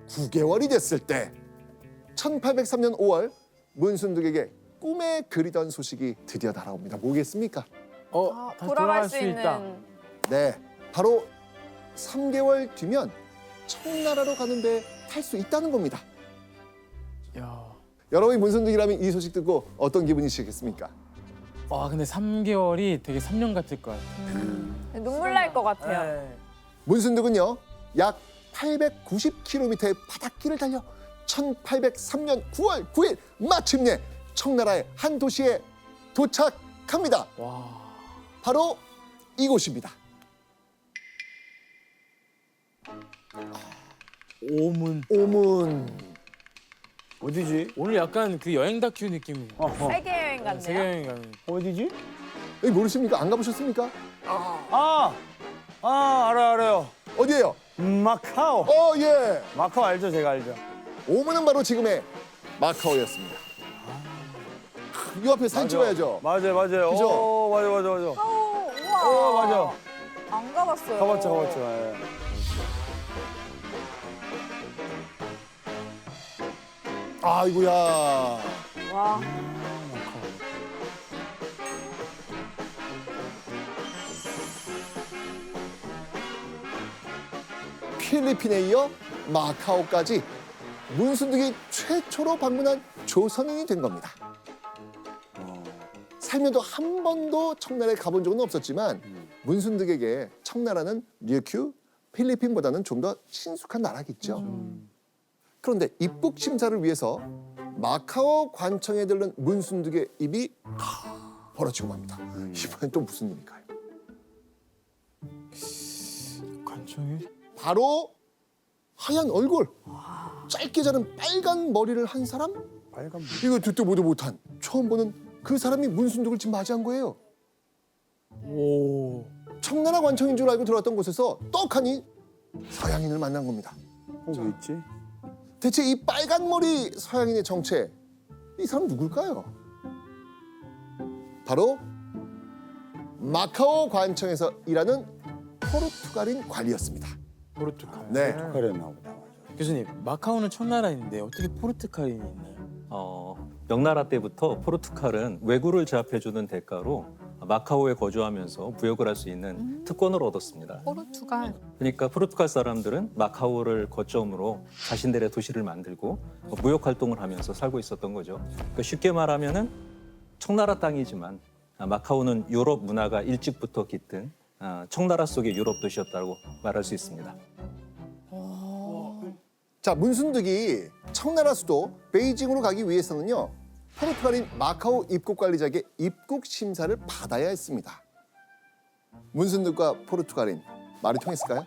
9개월이 됐을 때 1803년 5월 문순득에게 꿈에 그리던 소식이 드디어 날아옵니다. 뭐겠습니까? 다시 돌아갈 수 있다. 있는. 네, 바로 3개월 뒤면 청나라로 가는 배 탈 수 있다는 겁니다. 야, 여러분이 문순득이라면 이 소식 듣고 어떤 기분이시겠습니까? 와 근데 3개월이 되게 3년 같을 것 같아. 눈물 날 것 같아요. 네. 문순득은요, 약 890km의 바닷길을 달려 1803년 9월 9일 마침내 청나라의 한 도시에 도착합니다. 와, 바로 이곳입니다. 오문. 오문. 어디지? 오늘 약간 그 여행 다큐 느낌이에요. 세계 여행 같네요. 세계 여행 가는. 어디지? 여기 모르십니까? 안 가보셨습니까? 알아요. 어디예요? 마카오. 예. 마카오 알죠? 제가 알죠. 오문은 바로 지금의 마카오였습니다. 이 앞에 사진 찍어야죠. 맞아요. 그죠? 맞아. 우와. 맞아. 안 가봤어요. 가봤죠. 예. 아이고야. 와. 필리핀에 이어 마카오까지 문순득이 최초로 방문한 조선인이 된 겁니다. 살면서 한 번도 청나라에 가본 적은 없었지만 문순득에게 청나라는 류큐, 필리핀보다는 좀 더 친숙한 나라겠죠. 그런데 입국 심사를 위해서 마카오 관청에 들른 문순득의 입이 벌어지고 맙니다. 이번엔 또 무슨 일일까요? 관청이? 바로 하얀 얼굴, 짧게 자른 빨간 머리를 한 사람? 빨간 물. 이거 듣도 보도 못한 처음 보는 그 사람이 문순득을 지금 맞이한 거예요. 오. 청나라 관청인 줄 알고 들어왔던 곳에서 떡하니 서양인을 만난 겁니다. 왜 있지? 대체 이 빨간 머리 서양인의 정체, 이 사람 누굴까요? 바로 마카오 관청에서 일하는 포르투갈인 관리였습니다. 포르투갈. 네. 그랬나 보다. 맞아. 교수님, 마카오는 첫나라인데 어떻게 포르투갈이 있나요? 명나라 때부터 포르투갈은 왜구를 제압해주는 대가로 마카오에 거주하면서 무역을 할 수 있는 특권을 얻었습니다. 포르투갈. 그러니까 포르투갈 사람들은 마카오를 거점으로 자신들의 도시를 만들고 무역 활동을 하면서 살고 있었던 거죠. 그러니까 쉽게 말하면은 청나라 땅이지만 마카오는 유럽 문화가 일찍부터 깃든 청나라 속의 유럽 도시였다고 말할 수 있습니다. 자, 문순득이 청나라 수도 베이징으로 가기 위해서는요, 포르투갈인 마카오 입국 관리자에게 입국 심사를 받아야 했습니다. 문순득과 포르투갈인 말이 통했을까요?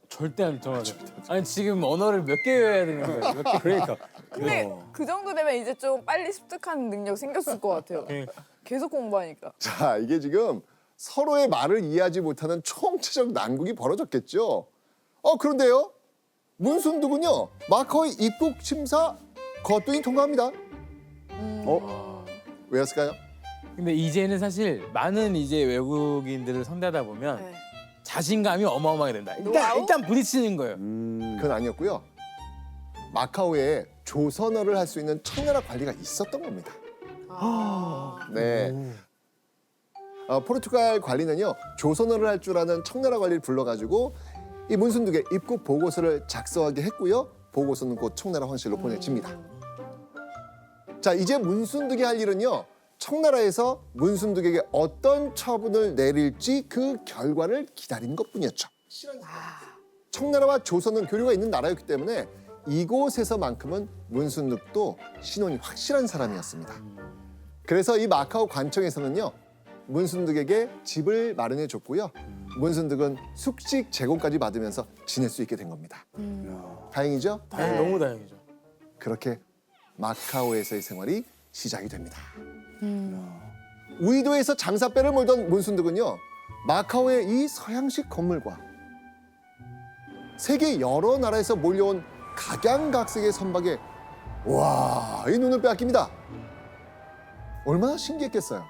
절대 안 통하죠. 아니 지금 언어를 몇 개 외워야 되는 거예요? 몇 개? 그러니까. 근데 그 정도 되면 이제 좀 빨리 습득하는 능력 생겼을 것 같아요. 계속 공부하니까. 자, 이게 지금 서로의 말을 이해하지 못하는 총체적 난국이 벌어졌겠죠. 그런데요, 문순득은요, 마카오의 입국 심사 거뜬히 통과합니다. 왜였을까요? 근데 이제는 사실 많은 이제 외국인들을 상대하다 보면 네. 자신감이 어마어마하게 된다. 노하우? 일단 부딪히는 거예요. 그건 아니었고요. 마카오에 조선어를 할 수 있는 청나라 관리가 있었던 겁니다. 네. 포르투갈 관리는요, 조선어를 할 줄 아는 청나라 관리를 불러가지고 이 문순득의 입국 보고서를 작성하게 했고요. 보고서는 곧 청나라 황실로 보내집니다. 자, 이제 문순득이 할 일은요, 청나라에서 문순득에게 어떤 처분을 내릴지 그 결과를 기다리는 것뿐이었죠. 청나라와 조선은 교류가 있는 나라였기 때문에 이곳에서만큼은 문순득도 신원이 확실한 사람이었습니다. 그래서 이 마카오 관청에서는요, 문순득에게 집을 마련해 줬고요. 문순득은 숙식 제공까지 받으면서 지낼 수 있게 된 겁니다. 다행이죠? 너무 다행이죠. 그렇게 마카오에서의 생활이 시작이 됩니다. 우이도에서 장사배를 몰던 문순득은요, 마카오의 이 서양식 건물과 세계 여러 나라에서 몰려온 각양각색의 선박에 이 눈을 빼앗깁니다. 얼마나 신기했겠어요.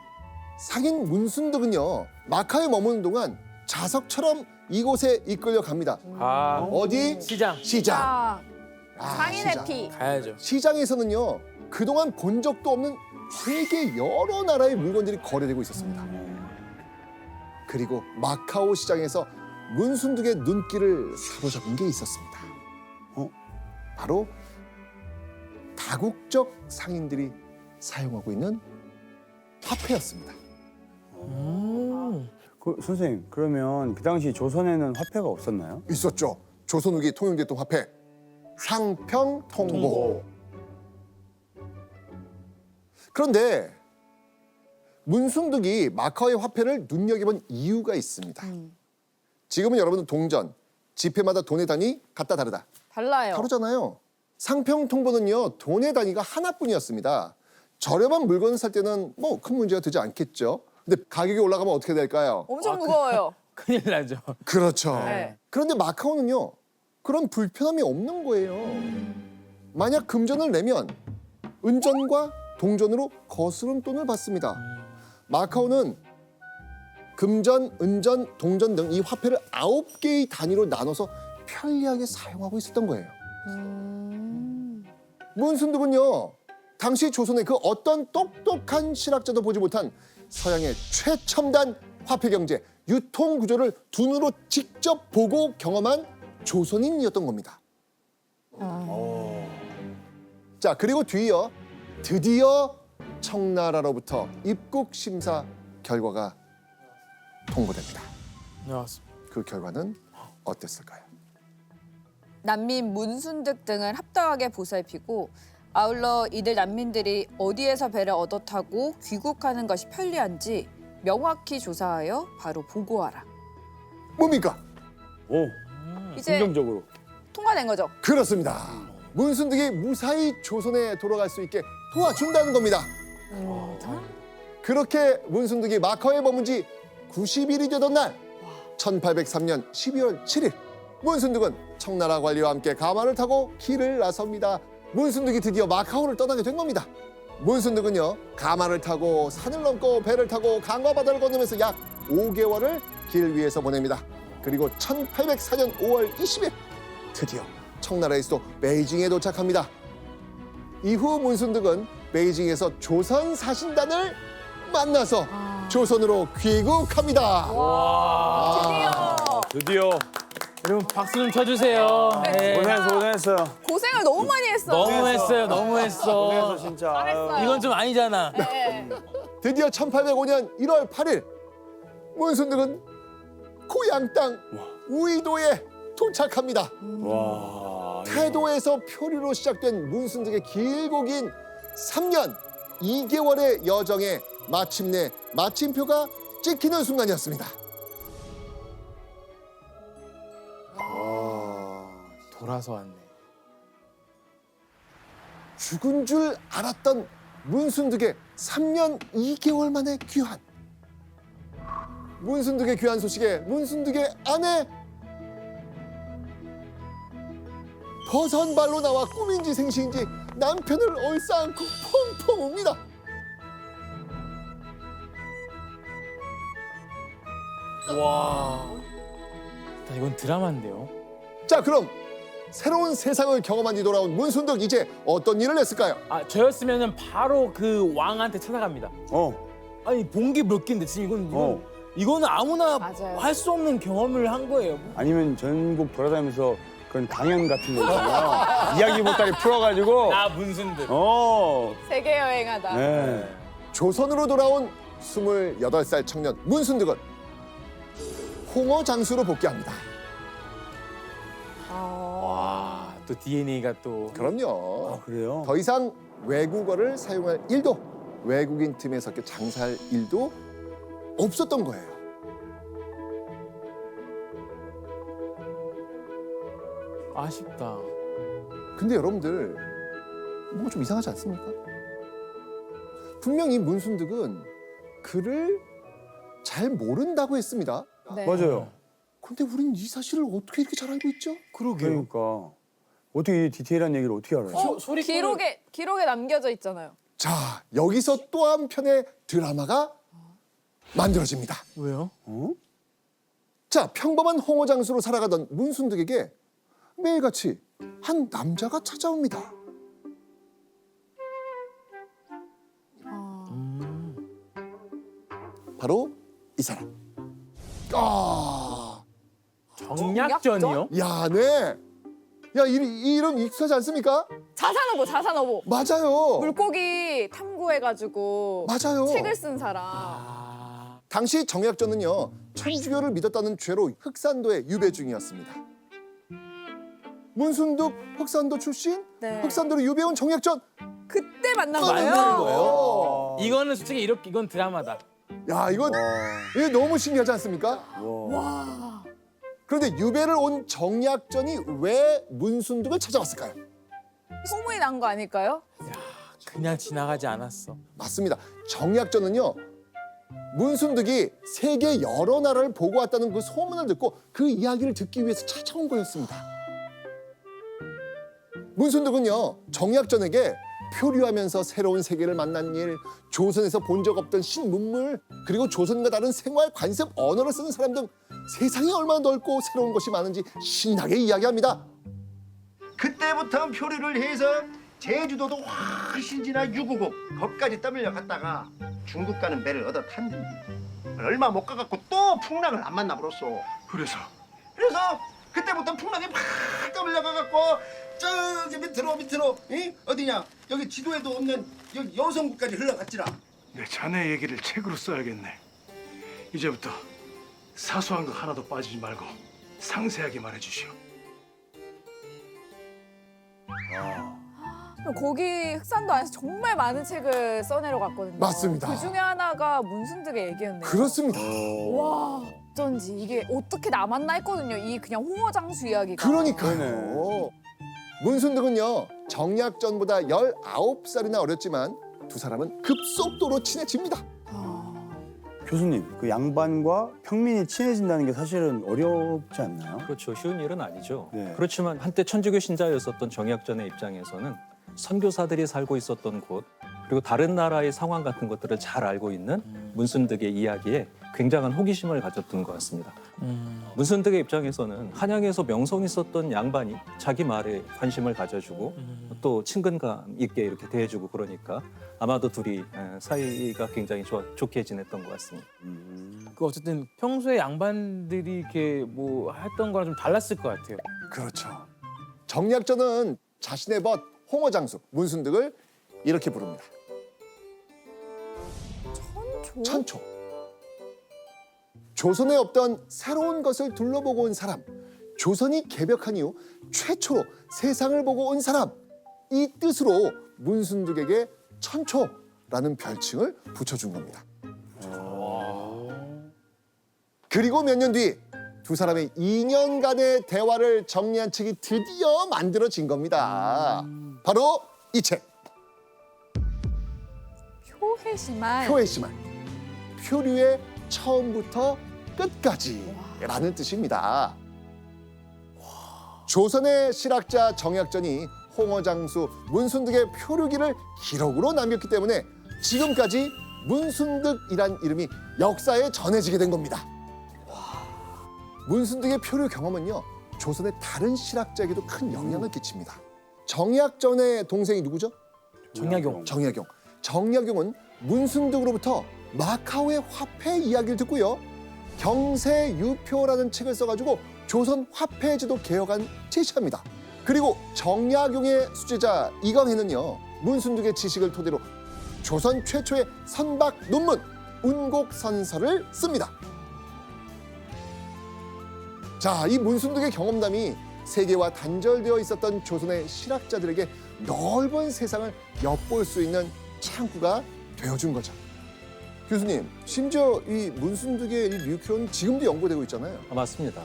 상인 문순득은요, 마카오에 머무는 동안 자석처럼 이곳에 이끌려 갑니다. 아, 어디? 시장 시장. 아, 아, 상인의 시장. 피. 가야죠. 시장에서는요, 그동안 본 적도 없는 세계 여러 나라의 물건들이 거래되고 있었습니다. 그리고 마카오 시장에서 문순득의 눈길을 사로잡은 게 있었습니다. 바로 다국적 상인들이 사용하고 있는 화폐였습니다. 그, 선생님, 그러면 그 당시 조선에는 화폐가 없었나요? 있었죠. 조선 후기 통용됐던 화폐 상평통보. 그런데 문순득이 마카오의 화폐를 눈여겨본 이유가 있습니다. 지금은 여러분 동전, 지폐마다 돈의 단위 같다 다르다. 달라요. 다르잖아요. 상평통보는요, 돈의 단위가 하나뿐이었습니다. 저렴한 물건을 살 때는 뭐 큰 문제가 되지 않겠죠. 근데 가격이 올라가면 어떻게 될까요? 엄청 무거워요. 큰일 나죠. 그렇죠. 네. 그런데 마카오는요, 그런 불편함이 없는 거예요. 만약 금전을 내면 은전과 동전으로 거스름 돈을 받습니다. 마카오는 금전, 은전, 동전 등 이 화폐를 9개의 단위로 나눠서 편리하게 사용하고 있었던 거예요. 문순득은요, 당시 조선의 그 어떤 똑똑한 실학자도 보지 못한 서양의 최첨단 화폐 경제, 유통 구조를 두 눈으로 직접 보고 경험한 조선인이었던 겁니다. 자, 그리고 뒤이어 드디어 청나라로부터 입국 심사 결과가 통보됩니다. 나왔습니다. 그 결과는 어땠을까요? 난민 문순득 등을 합당하게 보살피고 아울러 이들 난민들이 어디에서 배를 얻어 타고 귀국하는 것이 편리한지 명확히 조사하여 바로 보고하라. 뭡니까? 오, 이제 긍정적으로. 통과된 거죠. 그렇습니다. 문순득이 무사히 조선에 돌아갈 수 있게 도와준다는 겁니다. 그렇게 문순득이 마카오에 머문 지 90일이 되던 날 1803년 12월 7일 문순득은 청나라 관리와 함께 가마를 타고 길을 나섭니다. 문순득이 드디어 마카오를 떠나게 된 겁니다. 문순득은요, 가마를 타고 산을 넘고 배를 타고 강과 바다를 건너면서 약 5개월을 길 위에서 보냅니다. 그리고 1804년 5월 20일 드디어 청나라의 수도 베이징에 도착합니다. 이후 문순득은 베이징에서 조선 사신단을 만나서 조선으로 귀국합니다. 드디어 여러분 박수 좀 쳐주세요. 네. 고생했어요. 고생을 너무 많이 했어. 너무 했어요. 너무 고생했어, 했어. 진짜. 잘했어요. 이건 좀 아니잖아. 네. 드디어 1805년 1월 8일 문순득은 고향 땅 우이도에 도착합니다. 와. 태도에서 표류로 시작된 문순득의 길고 긴 3년 2개월의 여정에 마침내 마침표가 찍히는 순간이었습니다. 돌아서 왔네. 죽은 줄 알았던 문순득의 3년 2개월 만의 귀환. 문순득의 귀환 소식에 문순득의 아내 버선발로 나와 꿈인지 생시인지 남편을 얼싸안고 펑펑 웁니다. 와. 이건 드라마인데요. 자, 그럼 새로운 세상을 경험한 뒤 돌아온 문순득, 이제 어떤 일을 했을까요? 아 저였으면은 바로 그 왕한테 찾아갑니다. 아니 본 게 몇 개인데 지금 이거는 아무나 맞아요. 할 수 없는 경험을 한 거예요. 아니면 전국 돌아다니면서 그런 강연 같은 거 있잖아요. 이야기 보따리 풀어가지고. 나 문순득. 세계 여행하다. 네. 조선으로 돌아온 28살 청년 문순득은 홍어 장수로 복귀합니다. 와, 또 DNA가 또 그럼요. 아, 그래요? 더 이상 외국어를 사용할 일도, 외국인 틈에 섞여 장사할 일도 없었던 거예요. 아쉽다. 근데 여러분들, 뭔가 좀 이상하지 않습니까? 분명히 문순득은 글을 잘 모른다고 했습니다. 네. 맞아요. 근데 우린 이 사실을 어떻게 이렇게 잘 알고 있죠? 그러니까. 어떻게 이 디테일한 얘기를 어떻게 알아요? 기록에 남겨져 있잖아요. 자, 여기서 또 한편의 드라마가 만들어집니다. 왜요? 자, 평범한 홍어장수로 살아가던 문순득에게 매일같이 한 남자가 찾아옵니다. 바로 이 사람. 아, 정약전이요? 야, 네. 야, 이 이름 익숙하지 않습니까? 자산어보, 자산어보. 맞아요. 물고기 탐구해가지고 맞아요. 책을 쓴 사람. 당시 정약전은요, 천주교를 믿었다는 죄로 흑산도에 유배 중이었습니다. 문순득 흑산도 출신, 네. 흑산도로 유배 온 정약전. 그때 만난 만나는 거예요. 거예요. 이거는 솔직히 이건 드라마다. 야, 이거 너무 신기하지 않습니까? 와. 그런데 유배를 온 정약전이 왜 문순득을 찾아왔을까요? 소문이 난 거 아닐까요? 그냥 지나가지 않았어. 맞습니다. 정약전은요, 문순득이 세계 여러 나라를 보고 왔다는 그 소문을 듣고 그 이야기를 듣기 위해서 찾아온 거였습니다. 문순득은요, 정약전에게 표류하면서 새로운 세계를 만난 일, 조선에서 본 적 없던 신문물, 그리고 조선과 다른 생활, 관습, 언어를 쓰는 사람 등 세상이 얼마나 넓고 새로운 것이 많은지 신나게 이야기합니다. 그때부터 표류를 해서 제주도도 훨씬 지나 유구국 거기까지 떠밀려 갔다가 중국 가는 배를 얻어 탄 뒤 얼마 못 가갖고 또 풍랑을 안 만나버렸어. 그래서 그때부터 풍랑이 팍 떠밀려 가갖고 저기 밑으로 이? 어디냐 여기 지도에도 없는 여기 여성국까지 흘러갔지라. 내 자네 얘기를 책으로 써야겠네. 이제부터 사소한 거 하나도 빠지지 말고 상세하게 말해주시오. 거기 흑산도 안에서 정말 많은 책을 써내려 갔거든요. 맞습니다. 그 중에 하나가 문순득의 얘기였네요. 그렇습니다. 와, 어쩐지 이게 어떻게 남았나 했거든요. 이 그냥 홍어장수 이야기가. 그러니까요. 문순득은요, 정약전보다 19살이나 어렸지만 두 사람은 급속도로 친해집니다. 교수님, 그 양반과 평민이 친해진다는 게 사실은 어렵지 않나요? 그렇죠. 쉬운 일은 아니죠. 네. 그렇지만 한때 천주교 신자였었던 정약전의 입장에서는 선교사들이 살고 있었던 곳, 그리고 다른 나라의 상황 같은 것들을 잘 알고 있는 문순득의 이야기에 굉장한 호기심을 가졌던 것 같습니다. 문순득의 입장에서는 한양에서 명성 있었던 양반이 자기 말에 관심을 가져주고 또 친근감 있게 이렇게 대해주고 그러니까 아마도 둘이 사이가 굉장히 좋게 지냈던 것 같습니다. 그 어쨌든 평소에 양반들이 이렇게 뭐 했던 거랑 좀 달랐을 것 같아요. 그렇죠. 정약전은 자신의 벗 홍어장수 문순득을 이렇게 부릅니다. 천초. 조선에 없던 새로운 것을 둘러보고 온 사람, 조선이 개벽한 이후 최초로 세상을 보고 온 사람, 이 뜻으로 문순득에게 천초라는 별칭을 붙여준 겁니다. 그리고 몇 년 뒤 두 사람의 2년간의 대화를 정리한 책이 드디어 만들어진 겁니다. 바로 이 책, 효혜시만. 표해시만. 표류의 처음부터 끝까지라는 뜻입니다. 조선의 실학자 정약전이 홍어장수 문순득의 표류기를 기록으로 남겼기 때문에 지금까지 문순득이란 이름이 역사에 전해지게 된 겁니다. 문순득의 표류 경험은요, 조선의 다른 실학자에게도 큰 영향을 끼칩니다. 정약전의 동생이 누구죠? 정약용. 정약용. 정약용은 문순득으로부터 마카오의 화폐 이야기를 듣고요, 경세유표라는 책을 써가지고 조선 화폐제도 개혁안 제시합니다. 그리고 정약용의 수제자 이광해는요, 문순득의 지식을 토대로 조선 최초의 선박 논문 운곡선서를 씁니다. 자, 이 문순득의 경험담이 세계와 단절되어 있었던 조선의 실학자들에게 넓은 세상을 엿볼 수 있는 창구가 되어준 거죠. 교수님, 심지어 이 문순득의 이 류큐는 지금도 연구되고 있잖아요. 맞습니다.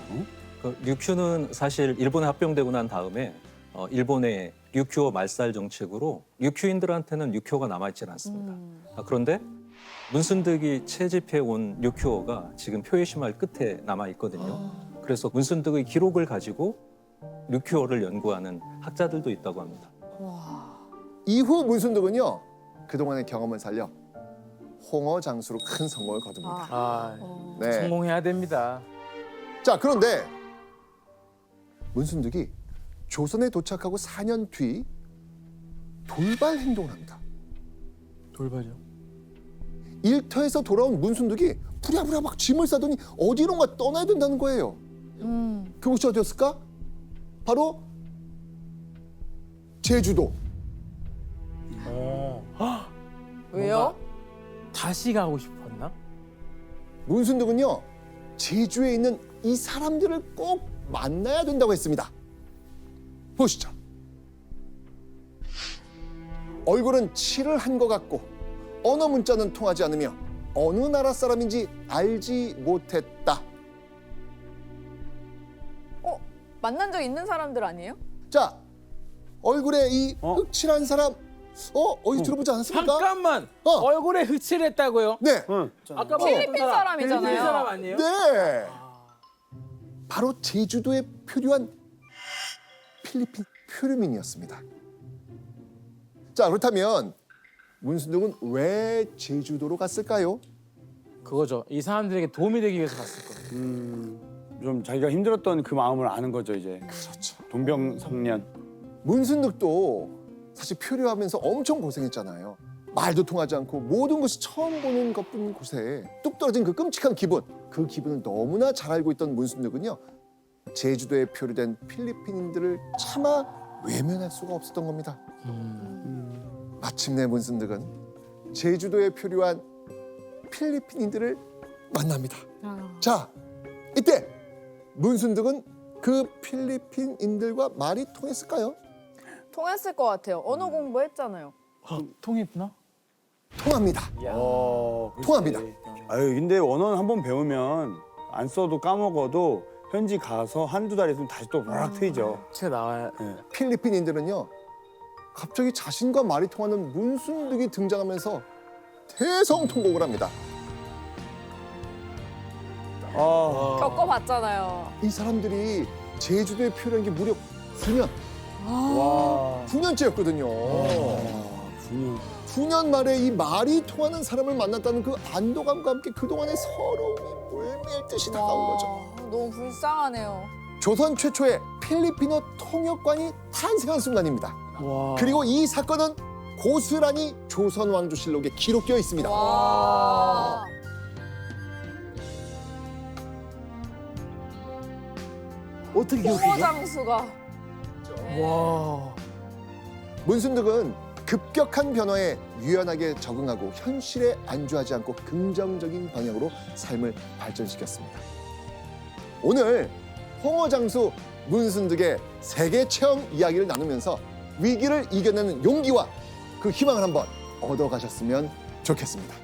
그 류큐는 사실 일본에 합병되고 난 다음에 일본의 류큐어 말살 정책으로 류큐인들한테는 류큐어가 남아있질 않습니다. 그런데 문순득이 채집해 온 류큐어가 지금 표해시말 끝에 남아있거든요. 그래서 문순득의 기록을 가지고 류큐어를 연구하는 학자들도 있다고 합니다. 이후 문순득은요, 그동안의 경험을 살려 홍어장수로 큰 성공을 거둡니다. 아, 네. 성공해야 됩니다. 자, 그런데 문순득이 조선에 도착하고 4년 뒤 돌발 행동을 합니다. 돌발이요? 일터에서 돌아온 문순득이 부랴부랴 막 짐을 싸더니 어디론가 떠나야 된다는 거예요. 그곳이 어디였을까? 바로 제주도. 왜요? 다시 가고 싶었나? 문순득은요, 제주에 있는 이 사람들을 꼭 만나야 된다고 했습니다. 보시죠. 얼굴은 칠을 한 것 같고 언어 문자는 통하지 않으며 어느 나라 사람인지 알지 못했다. 만난 적 있는 사람들 아니에요? 자, 얼굴에 이 흑칠한 사람 어디 들어보지 않았습니까? 잠깐만! 얼굴에 흑칠했다고요? 네, 아까 필리핀 사람이잖아요. 필리핀 사람 아니에요? 네. 바로 제주도에 표류한 필리핀 표류민이었습니다. 자, 그렇다면 문순득은 왜 제주도로 갔을까요? 그거죠. 이 사람들에게 도움이 되기 위해서 갔을 거예요. 좀 자기가 힘들었던 그 마음을 아는 거죠 이제. 그렇죠. 동병상련. 문순득도 사실 표류하면서 엄청 고생했잖아요. 말도 통하지 않고 모든 것이 처음 보는 것뿐인 곳에 뚝 떨어진 그 끔찍한 기분, 그 기분을 너무나 잘 알고 있던 문순득은요, 제주도에 표류된 필리핀인들을 차마 외면할 수가 없었던 겁니다. 마침내 문순득은 제주도에 표류한 필리핀인들을 만납니다. 자, 이때 문순득은 그 필리핀인들과 말이 통했을까요? 통했을 것 같아요. 언어 공부했잖아요. 통했나? 통합니다. 통합니다. 아유 근데 언어는 한번 배우면 안 써도 까먹어도 현지 가서 한두 달 있으면 다시 또 와락 트이죠. 제가 나와야 필리핀인들은요, 갑자기 자신과 말이 통하는 문순득이 등장하면서 대성통곡을 합니다. 겪어봤잖아요. 이 사람들이 제주도에 표류한 게 무려 9년. 와. 9년째였거든요. 9년. 9년 만에 이 말이 통하는 사람을 만났다는 그 안도감과 함께 그동안의 서러움이 물밀듯이 다가온 거죠. 너무 불쌍하네요. 조선 최초의 필리핀어 통역관이 탄생한 순간입니다. 와. 그리고 이 사건은 고스란히 조선 왕조실록에 기록되어 있습니다. 와. 어떻게 기억해요? 홍어장수가. 와. 문순득은 급격한 변화에 유연하게 적응하고 현실에 안주하지 않고 긍정적인 방향으로 삶을 발전시켰습니다. 오늘 홍어장수 문순득의 세계 체험 이야기를 나누면서 위기를 이겨내는 용기와 그 희망을 한번 얻어가셨으면 좋겠습니다.